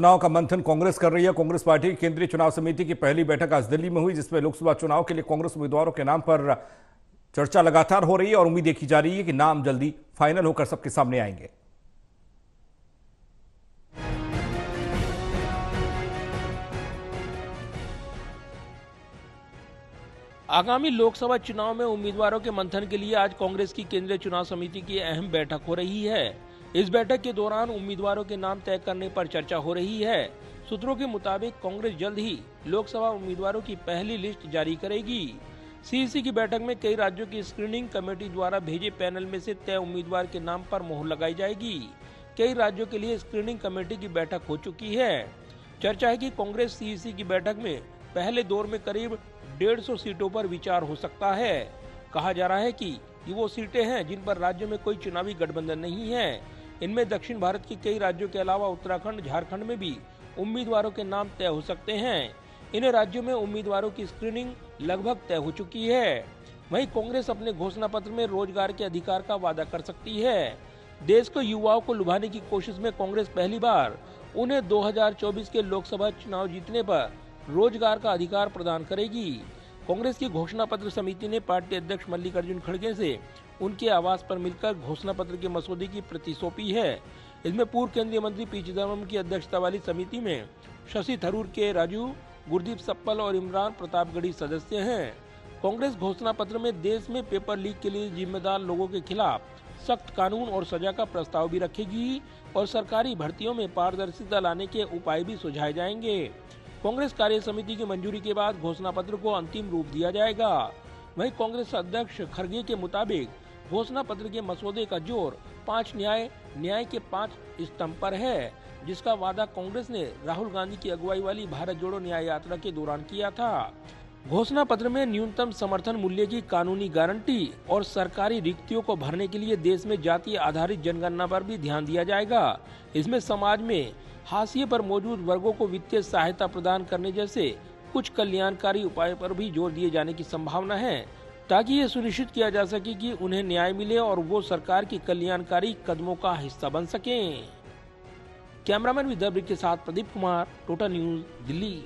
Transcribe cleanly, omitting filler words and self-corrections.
चुनाव का मंथन कांग्रेस कर रही है। कांग्रेस पार्टी की केंद्रीय चुनाव समिति की पहली बैठक आज दिल्ली में हुई, जिसमें लोकसभा चुनाव के लिए कांग्रेस उम्मीदवारों के नाम पर चर्चा लगातार हो रही है और उम्मीद की जा रही है कि नाम जल्दी फाइनल होकर सबके सामने आएंगे। आगामी लोकसभा चुनाव में उम्मीदवारों के मंथन के लिए आज कांग्रेस की केंद्रीय चुनाव समिति की अहम बैठक हो रही है। इस बैठक के दौरान उम्मीदवारों के नाम तय करने पर चर्चा हो रही है। सूत्रों के मुताबिक कांग्रेस जल्द ही लोकसभा उम्मीदवारों की पहली लिस्ट जारी करेगी। सीईसी की बैठक में कई राज्यों की स्क्रीनिंग कमेटी द्वारा भेजे पैनल में से तय उम्मीदवार के नाम पर मोहर लगाई जाएगी। कई राज्यों के लिए स्क्रीनिंग कमेटी की बैठक हो चुकी है। चर्चा है कि कांग्रेस सीईसी की बैठक में पहले दौर में करीब 150 सीटों पर विचार हो सकता है। कहा जा रहा है कि ये वो सीटें हैं जिन पर राज्य में कोई चुनावी गठबंधन नहीं है। इनमें दक्षिण भारत के कई राज्यों के अलावा उत्तराखंड, झारखंड में भी उम्मीदवारों के नाम तय हो सकते हैं। इन राज्यों में उम्मीदवारों की स्क्रीनिंग लगभग तय हो चुकी है। वहीं कांग्रेस अपने घोषणा पत्र में रोजगार के अधिकार का वादा कर सकती है। देश के युवाओं को लुभाने की कोशिश में कांग्रेस पहली बार उन्हें 2024 के लोकसभा चुनाव जीतने पर रोजगार का अधिकार प्रदान करेगी। कांग्रेस की घोषणा पत्र समिति ने पार्टी अध्यक्ष मल्लिकार्जुन खड़गे से उनके आवास पर मिलकर घोषणा पत्र के मसौदे की प्रति सौंपी है। इसमें पूर्व केंद्रीय मंत्री पी चिदम्बरम की अध्यक्षता वाली समिति में शशि थरूर, के राजू, गुरदीप सप्पल और इमरान प्रतापगढ़ी सदस्य हैं। कांग्रेस घोषणा पत्र में देश में पेपर लीक के लिए जिम्मेदार लोगों के खिलाफ सख्त कानून और सजा का प्रस्ताव भी रखेगी और सरकारी भर्तियों में पारदर्शिता लाने के उपाय भी सुझाए जाएंगे। कांग्रेस कार्य समिति की मंजूरी के बाद घोषणा पत्र को अंतिम रूप दिया जाएगा। वहीं कांग्रेस अध्यक्ष खड़गे के मुताबिक घोषणा पत्र के मसौदे का जोर 5 न्याय के 5 स्तंभ पर है, जिसका वादा कांग्रेस ने राहुल गांधी की अगुवाई वाली भारत जोड़ो न्याय यात्रा के दौरान किया था। घोषणा पत्र में न्यूनतम समर्थन मूल्य की कानूनी गारंटी और सरकारी रिक्तियों को भरने के लिए देश में जाति आधारित जनगणना पर भी ध्यान दिया जाएगा। इसमें समाज में हाशिए पर मौजूद वर्गों को वित्तीय सहायता प्रदान करने जैसे कुछ कल्याणकारी उपायों पर भी जोर दिए जाने की संभावना है, ताकि ये सुनिश्चित किया जा सके कि उन्हें न्याय मिले और वो सरकार की कल्याणकारी कदमों का हिस्सा बन सकें। कैमरामैन विद्याब्रिक के साथ प्रदीप कुमार, टोटल न्यूज, दिल्ली।